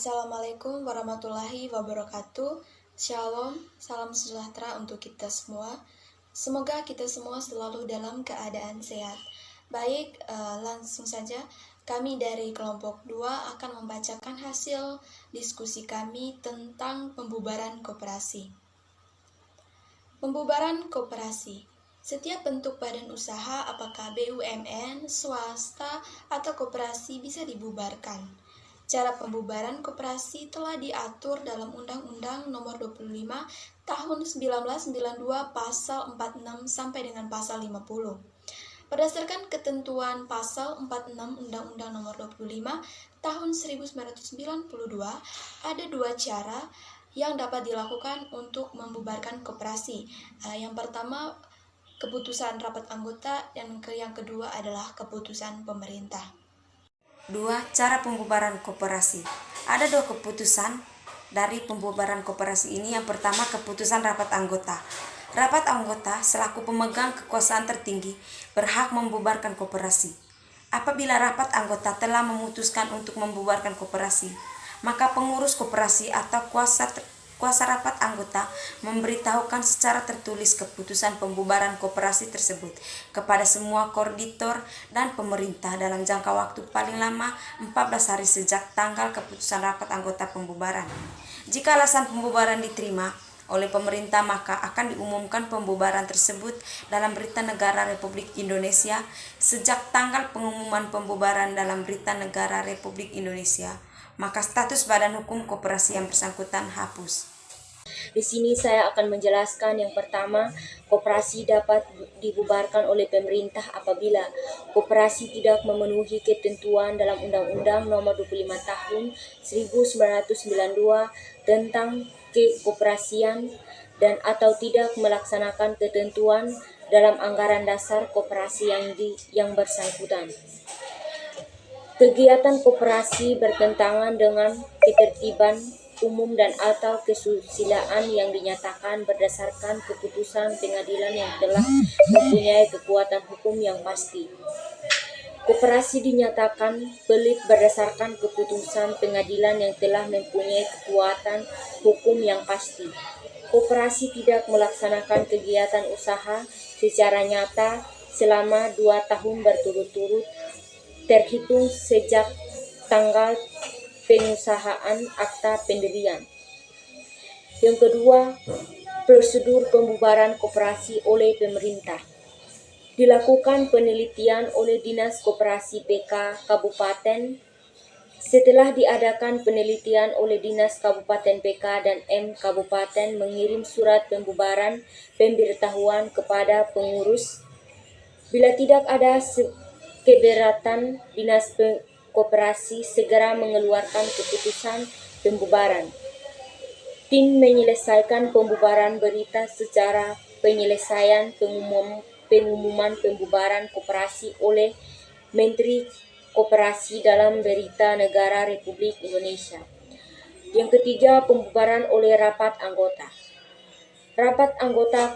Assalamualaikum warahmatullahi wabarakatuh. Shalom, salam sejahtera untuk kita semua. Semoga kita semua selalu dalam keadaan sehat. Baik, langsung saja kami dari kelompok 2 akan membacakan hasil diskusi kami tentang pembubaran koperasi. Pembubaran koperasi. Setiap bentuk badan usaha, apakah BUMN, swasta, atau koperasi bisa dibubarkan. Cara pembubaran koperasi telah diatur dalam Undang-Undang Nomor 25 Tahun 1992 Pasal 46 sampai dengan Pasal 50. Berdasarkan ketentuan Pasal 46 Undang-Undang Nomor 25 Tahun 1992, ada dua cara yang dapat dilakukan untuk membubarkan koperasi. Yang pertama, keputusan rapat anggota, dan yang kedua adalah keputusan pemerintah. 2. Cara pembubaran koperasi. Ada dua keputusan dari pembubaran koperasi ini. Yang pertama, keputusan rapat anggota. Rapat anggota selaku pemegang kekuasaan tertinggi berhak membubarkan koperasi. Apabila rapat anggota telah memutuskan untuk membubarkan koperasi, maka pengurus koperasi atau kuasa rapat anggota memberitahukan secara tertulis keputusan pembubaran koperasi tersebut kepada semua koordinator dan pemerintah dalam jangka waktu paling lama 14 hari sejak tanggal keputusan rapat anggota pembubaran. Jika alasan pembubaran diterima oleh pemerintah, maka akan diumumkan pembubaran tersebut dalam Berita Negara Republik Indonesia sejak tanggal pengumuman pembubaran dalam Berita Negara Republik Indonesia. Maka status badan hukum koperasi yang bersangkutan hapus. Di sini saya akan menjelaskan yang pertama, koperasi dapat dibubarkan oleh pemerintah apabila koperasi tidak memenuhi ketentuan dalam Undang-Undang Nomor 25 Tahun 1992 tentang kekoperasian dan atau tidak melaksanakan ketentuan dalam anggaran dasar koperasi yang bersangkutan. Kegiatan koperasi bertentangan dengan ketertiban umum dan atau kesusilaan yang dinyatakan berdasarkan keputusan pengadilan yang telah mempunyai kekuatan hukum yang pasti. Koperasi dinyatakan pelit berdasarkan keputusan pengadilan yang telah mempunyai kekuatan hukum yang pasti. Koperasi tidak melaksanakan kegiatan usaha secara nyata selama 2 tahun berturut-turut terhitung sejak tanggal pengusahaan akta pendirian. Yang kedua, prosedur pembubaran koperasi oleh pemerintah. Dilakukan penelitian oleh Dinas Koperasi PK Kabupaten. Setelah diadakan penelitian oleh Dinas Kabupaten PK dan M Kabupaten mengirim surat pembubaran pemberitahuan kepada pengurus. Bila tidak ada keberatan, Dinas Koperasi segera mengeluarkan keputusan pembubaran. Tim menyelesaikan pembubaran berita secara penyelesaian pengumuman pembubaran koperasi oleh Menteri Koperasi dalam Berita Negara Republik Indonesia. Yang ketiga, pembubaran oleh rapat anggota. Rapat anggota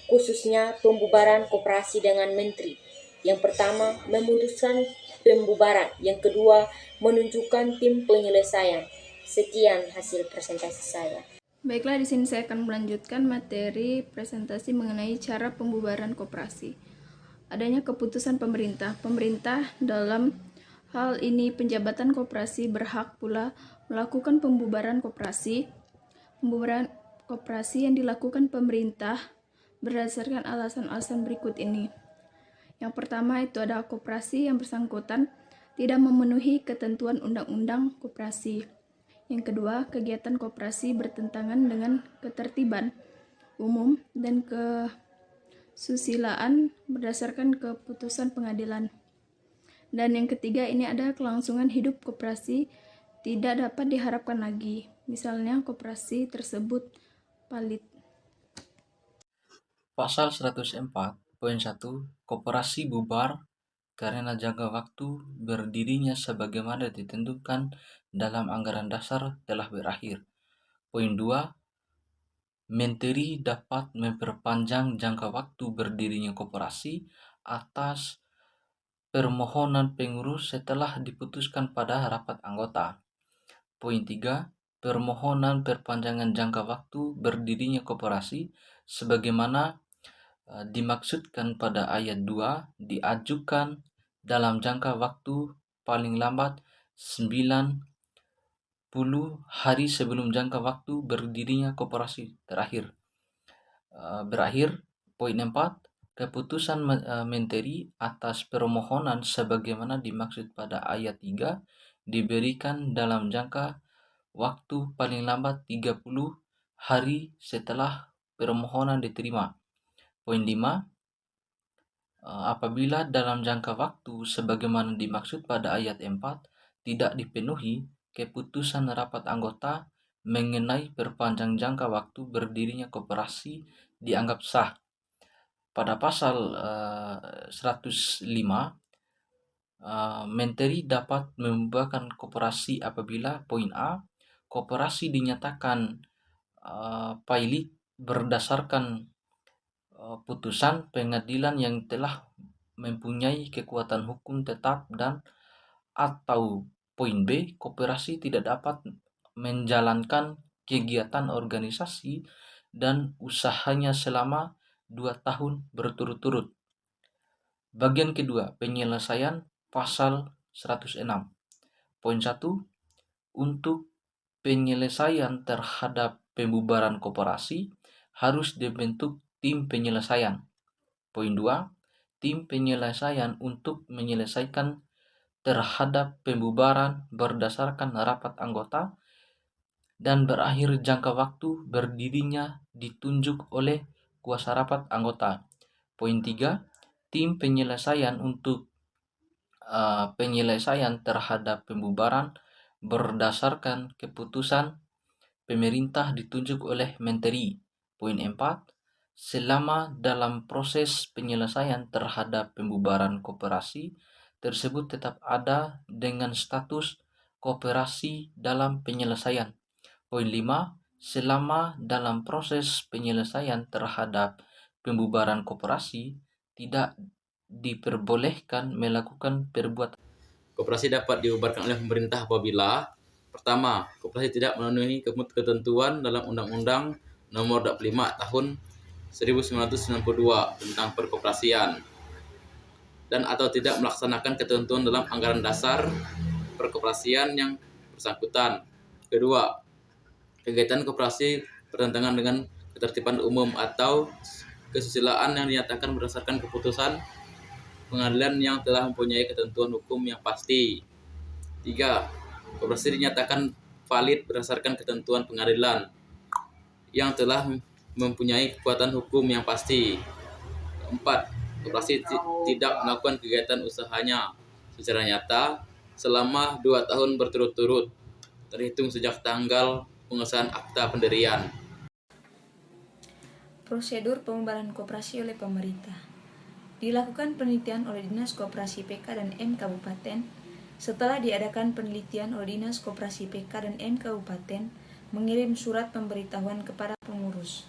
khususnya pembubaran koperasi dengan menteri. Yang pertama, memutuskan pembubaran. Yang kedua, menunjukkan tim penyelesaian. Sekian hasil presentasi saya. Baiklah, di sini saya akan melanjutkan materi presentasi mengenai cara pembubaran koperasi. Adanya keputusan pemerintah. Pemerintah dalam hal ini penjabatan koperasi berhak pula melakukan pembubaran koperasi. Pembubaran koperasi yang dilakukan pemerintah berdasarkan alasan-alasan berikut ini. Yang pertama itu ada koperasi yang bersangkutan tidak memenuhi ketentuan undang-undang koperasi. Yang kedua, kegiatan koperasi bertentangan dengan ketertiban umum dan kesusilaan berdasarkan keputusan pengadilan. Dan yang ketiga, ini ada kelangsungan hidup koperasi tidak dapat diharapkan lagi. Misalnya koperasi tersebut palit. Pasal 104.1 Koperasi bubar karena jangka waktu berdirinya sebagaimana ditentukan dalam anggaran dasar telah berakhir. Poin 2. Menteri dapat memperpanjang jangka waktu berdirinya koperasi atas permohonan pengurus setelah diputuskan pada rapat anggota. Poin 3. Permohonan perpanjangan jangka waktu berdirinya koperasi sebagaimana dimaksudkan pada ayat 2 diajukan dalam jangka waktu paling lambat 90 hari sebelum jangka waktu berdirinya koperasi berakhir. Poin 4. Keputusan menteri atas permohonan sebagaimana dimaksud pada ayat 3 diberikan dalam jangka waktu paling lambat 30 hari setelah permohonan diterima. Poin 5. Apabila dalam jangka waktu sebagaimana dimaksud pada ayat 4 tidak dipenuhi, keputusan rapat anggota mengenai perpanjang jangka waktu berdirinya koperasi dianggap sah. Pada pasal 105, menteri dapat membubarkan koperasi apabila poin A, koperasi dinyatakan pailit berdasarkan putusan pengadilan yang telah mempunyai kekuatan hukum tetap dan atau poin B, koperasi tidak dapat menjalankan kegiatan organisasi dan usahanya selama 2 tahun berturut-turut. Bagian kedua, penyelesaian pasal 106. Poin 1, untuk penyelesaian terhadap pembubaran koperasi harus dibentuk tim penyelesaian. Poin 2, tim penyelesaian untuk menyelesaikan terhadap pembubaran berdasarkan rapat anggota dan berakhir jangka waktu berdirinya ditunjuk oleh kuasa rapat anggota. Poin 3, tim penyelesaian untuk penyelesaian terhadap pembubaran berdasarkan keputusan pemerintah ditunjuk oleh menteri. Poin 4, selama dalam proses penyelesaian terhadap pembubaran koperasi tersebut tetap ada dengan status koperasi dalam penyelesaian. Poin 5, selama dalam proses penyelesaian terhadap pembubaran koperasi tidak diperbolehkan melakukan perbuatan. Koperasi dapat dibubarkan oleh pemerintah apabila: pertama, koperasi tidak memenuhi ketentuan dalam Undang-Undang Nomor 25 Tahun 1992 tentang perkoperasian dan atau tidak melaksanakan ketentuan dalam anggaran dasar perkoperasian yang bersangkutan. Kedua, kegiatan koperasi bertentangan dengan ketertiban umum atau kesusilaan yang dinyatakan berdasarkan keputusan pengadilan yang telah mempunyai ketentuan hukum yang pasti. 3. Koperasi dinyatakan valid berdasarkan ketentuan pengadilan yang telah mempunyai kekuatan hukum yang pasti. 4. Koperasi tidak melakukan kegiatan usahanya secara nyata selama 2 tahun berturut-turut terhitung sejak tanggal pengesahan akta pendirian. Prosedur pembubaran koperasi oleh pemerintah. Dilakukan penelitian oleh Dinas Koperasi PK dan M Kabupaten. Setelah diadakan penelitian oleh Dinas Koperasi PK dan M Kabupaten, mengirim surat pemberitahuan kepada pengurus.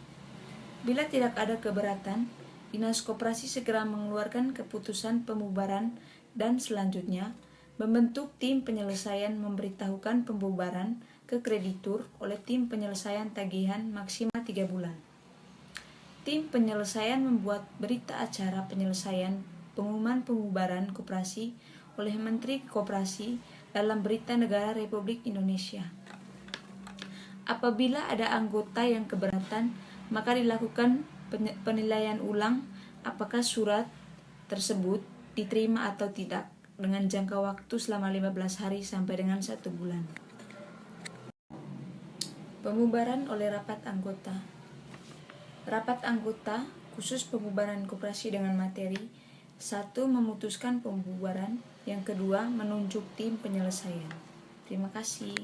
Bila tidak ada keberatan, Dinas Koperasi segera mengeluarkan keputusan pembubaran dan selanjutnya membentuk tim penyelesaian memberitahukan pembubaran ke kreditur oleh tim penyelesaian tagihan maksimal 3 bulan. Tim penyelesaian membuat berita acara penyelesaian pengumuman pembubaran koperasi oleh Menteri Koperasi dalam Berita Negara Republik Indonesia. Apabila ada anggota yang keberatan, maka dilakukan penilaian ulang apakah surat tersebut diterima atau tidak dengan jangka waktu selama 15 hari sampai dengan 1 bulan. Pembubaran oleh rapat anggota. Rapat anggota khusus pembubaran koperasi dengan materi: 1. Memutuskan pembubaran. Yang kedua, menunjuk tim penyelesaian. Terima kasih.